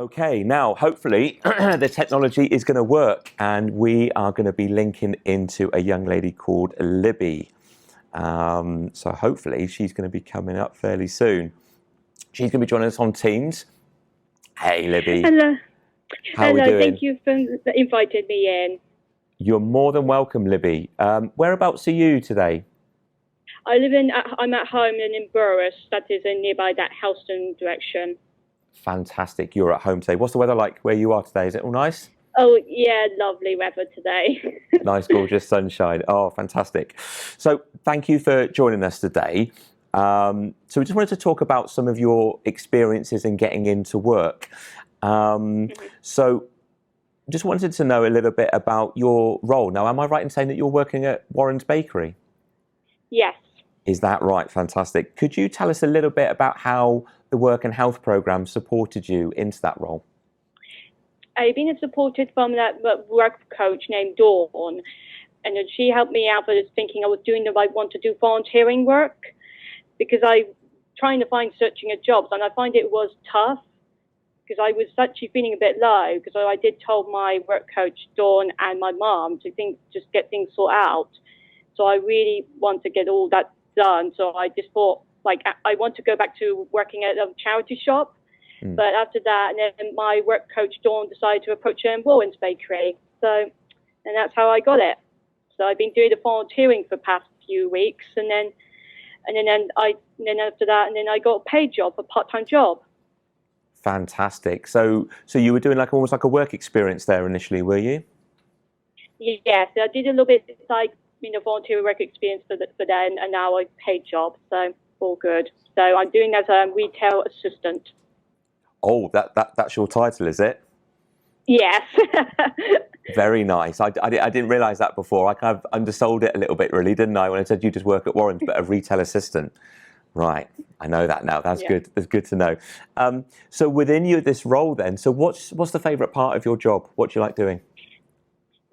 Okay, now hopefully the technology is going to work, and we are going to be linking into a young lady called Libby. So hopefully she's going to be coming up fairly soon. She's going to be joining us on Teams. Hey, Libby. Hello. How are we doing? Thank you for inviting me in. You're more than welcome, Libby. Whereabouts are you today? I'm at home in Burris, that is in nearby that Helston direction. Fantastic. You're at home today. What's the weather like where you are today? Is it all nice? Oh, yeah, lovely weather today. Nice, gorgeous sunshine. Oh, fantastic. So thank you for joining us today. So we just wanted to talk about some of your experiences in getting into work. So just wanted to know a little bit about your role. Now, am I right in saying that you're working at Warren's Bakery? Yes. Is that right? Fantastic. Could you tell us a little bit about how the work and health program supported you into that role? I've been supported from that work coach named Dawn, and then she helped me out with thinking I was doing the right one to do volunteering work, because I trying to searching a jobs, and I find it was tough because I was actually feeling a bit low, because I did told my work coach Dawn and my mum to just get things sorted out. So I really want to get all that done. So I just thought, I want to go back to working at a charity shop. But after that, and then my work coach Dawn decided to approach her in Warren's Bakery. And that's how I got it. So I've been doing the volunteering for the past few weeks, and then after that, I got a paid job, a part-time job. Fantastic. So you were doing almost like a work experience there initially, were you? Yes, I did a little bit volunteer work experience for them, and now a paid job. So all good. So I'm doing as a retail assistant. Oh, that's your title, is it? Yes. Very nice. I didn't realise that before. I kind of undersold it a little bit, really, didn't I, when I said you just work at Warren's, but a retail assistant. Right. I know that now. That's good. That's good to know. So within this role then, so what's the favourite part of your job? What do you like doing?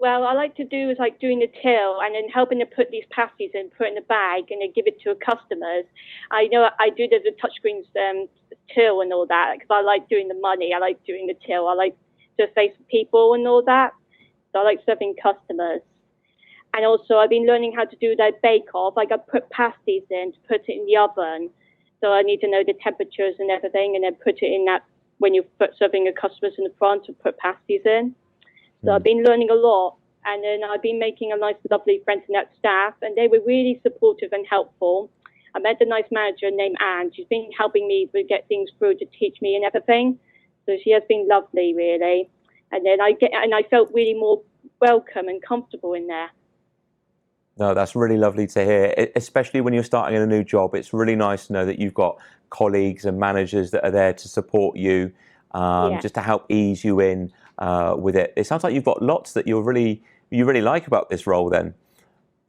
Well, I like to do is doing the till and then helping to put these pasties in, put in a bag, and then give it to customers. I know I do the touchscreens till and all that, because I like doing the money. I like doing the till. I like to face people and all that. So I like serving customers. And also I've been learning how to do that bake-off. I got put pasties in to put it in the oven. So I need to know the temperatures and everything, and then put it in that when you're serving the customers in the front, to put pasties in. So I've been learning a lot, and then I've been making a nice, lovely friends in that staff, and they were really supportive and helpful. I met a nice manager named Anne. She's been helping me to get things through, to teach me and everything. So she has been lovely, really. And then I felt really more welcome and comfortable in there. No, that's really lovely to hear, especially when you're starting in a new job. It's really nice to know that you've got colleagues and managers that are there to support you, just to help ease you in with it. It sounds like you've got lots that you really like about this role then.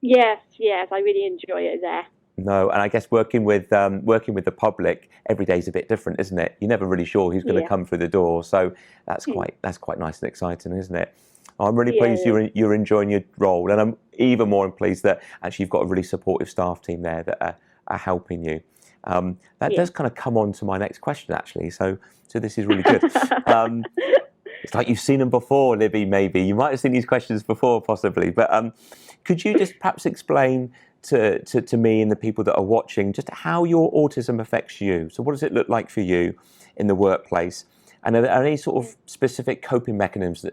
Yes, I really enjoy it there. No, and I guess working with the public every day is a bit different, isn't it? You're never really sure who's going to come through the door, so that's quite nice and exciting, isn't it? I'm really pleased you're enjoying your role, and I'm even more pleased that actually you've got a really supportive staff team there that are helping you. That does kind of come on to my next question, actually. So this is really good. It's like you've seen them before, Libby. Maybe you might have seen these questions before, possibly. But could you just perhaps explain to me and the people that are watching just how your autism affects you? So what does it look like for you in the workplace? And are there any sort of specific coping mechanisms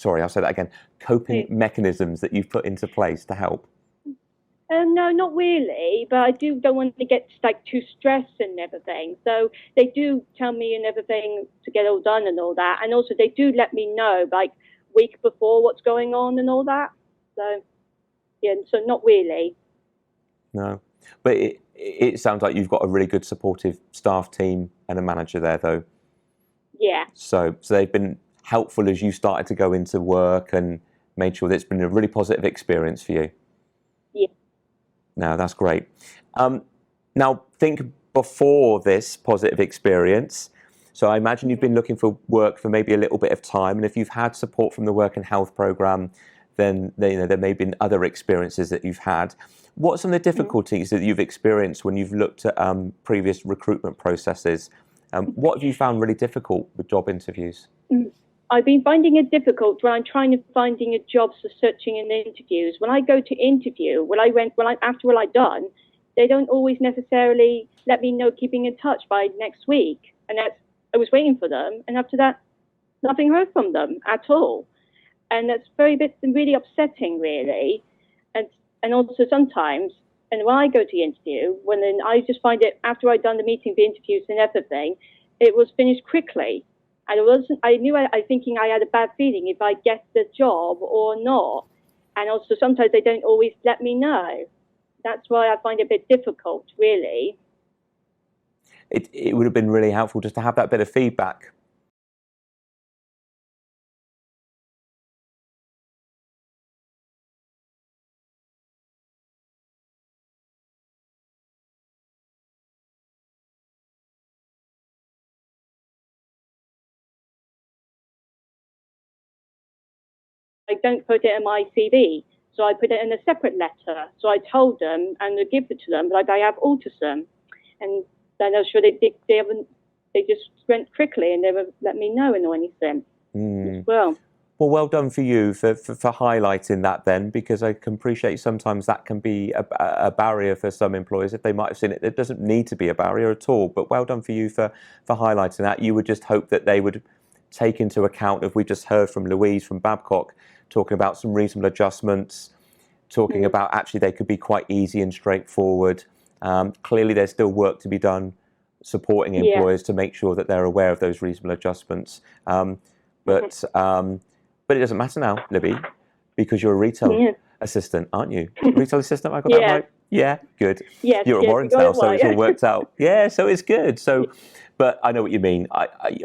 I'll say that again. Coping mechanisms that you've put into place to help? No, not really, but I don't want to get too stressed and everything. So they do tell me and everything to get all done and all that, and also they do let me know week before what's going on and all that. So so not really. No, but it sounds like you've got a really good supportive staff team and a manager there, though. Yeah. So they've been helpful as you started to go into work and made sure that it's been a really positive experience for you. Yeah. No, that's great. Now, think before this positive experience. So I imagine you've been looking for work for maybe a little bit of time, and if you've had support from the work and health program, then there may have been other experiences that you've had. What are some of the difficulties that you've experienced when you've looked at previous recruitment processes What have you found really difficult with job interviews? I've been finding it difficult when I'm trying to finding a job for searching in interviews. When I go to interview, after I'm done, they don't always necessarily let me know keeping in touch by next week. And I was waiting for them, and after that, nothing heard from them at all. And that's really upsetting, really. And also sometimes, and when I go to the interview, then I just find it after I'd done the meeting, the interviews and everything, it was finished quickly. And I thinking I had a bad feeling if I get the job or not. And also sometimes they don't always let me know. That's why I find it a bit difficult, really. It would have been really helpful just to have that bit of feedback. I don't put it in my CV, so I put it in a separate letter. So I told them and I give it to them, like I have autism, and then I'm sure they just went quickly and never let me know or anything as well. Well, well done for you for highlighting that then, because I can appreciate sometimes that can be a barrier for some employers if they might have seen it. It doesn't need to be a barrier at all, but well done for you for highlighting that. You would just hope that they would take into account, if we just heard from Louise from Babcock, talking about some reasonable adjustments, talking about actually they could be quite easy and straightforward. Clearly there's still work to be done supporting employers to make sure that they're aware of those reasonable adjustments. But it doesn't matter now, Libby, because you're a retail assistant, aren't you? Retail assistant, I got that right? Yeah, good. Yes, you're at Warren's now, so it's all worked out. Yeah, so it's good. So, but I know what you mean.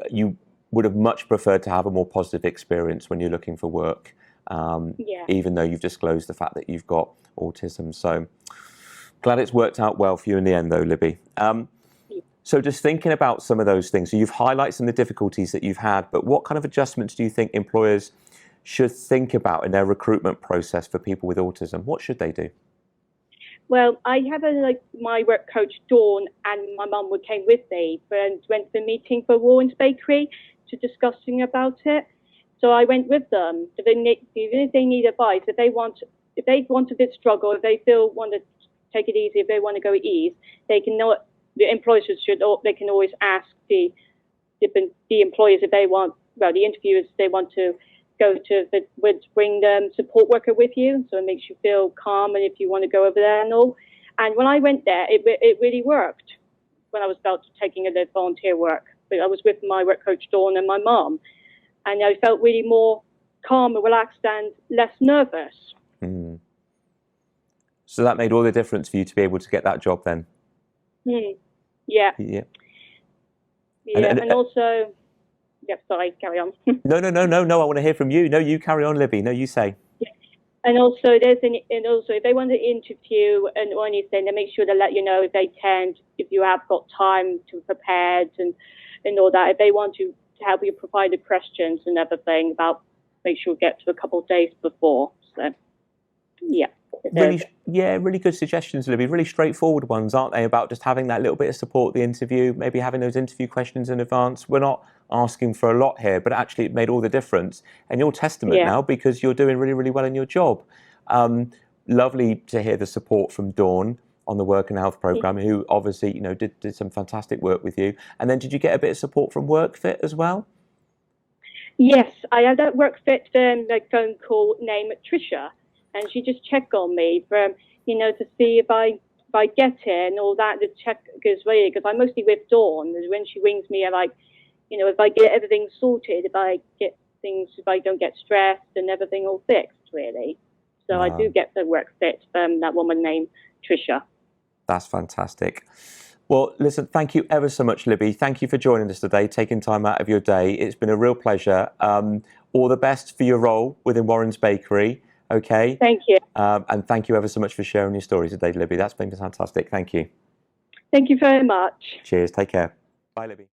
You would have much preferred to have a more positive experience when you're looking for work, even though you've disclosed the fact that you've got autism. So glad it's worked out well for you in the end, though, Libby. So just thinking about some of those things, so you've highlighted some of the difficulties that you've had, but what kind of adjustments do you think employers should think about in their recruitment process for people with autism? What should they do? Well, I have my work coach, Dawn, and my mum came with me and went to the meeting for Warren's Bakery to discussing about it. So I went with them. Even if they need advice, if they want a bit struggle, if they want to take it easy, if they want to go ease, they can know. The employers they can always ask the employers if they want, the interviewers, if they want to go to bring them support worker with you, so it makes you feel calm, and if you want to go over there and all. And when I went there, it really worked. When I was about taking a little volunteer work, but I was with my work coach Dawn and my mum, and I felt really more calm and relaxed and less nervous. So that made all the difference for you to be able to get that job then. Yeah. Yeah. And also, sorry, carry on. No. I want to hear from you. No, you carry on, Libby. No, you say. Yeah. And also, if they want to interview or anything, they make sure they let you know if you have got time to prepare and all that. If they want to help you provide the questions and everything, make sure you get to a couple of days before. So, yeah. Really good suggestions, Libby. Really straightforward ones, aren't they? About just having that little bit of support at the interview, maybe having those interview questions in advance. We're not asking for a lot here, but actually it made all the difference. And you're testament now, because you're doing really, really well in your job. Lovely to hear the support from Dawn on the Work and Health programme, who obviously did some fantastic work with you. And then did you get a bit of support from WorkFit as well? Yes, I had that WorkFit phone call named Tricia. And she just checked on me to see if I get it and all that. To check because I'm mostly with Dawn. When she rings me, if I get everything sorted, if I don't get stressed and everything all fixed, really. So I do get the WorkFit from that woman named Tricia. That's fantastic. Well, listen, thank you ever so much, Libby. Thank you for joining us today, taking time out of your day. It's been a real pleasure. All the best for your role within Warren's Bakery. Okay. Thank you. And thank you ever so much for sharing your story today, Libby. That's been fantastic. Thank you. Thank you very much. Cheers. Take care. Bye, Libby.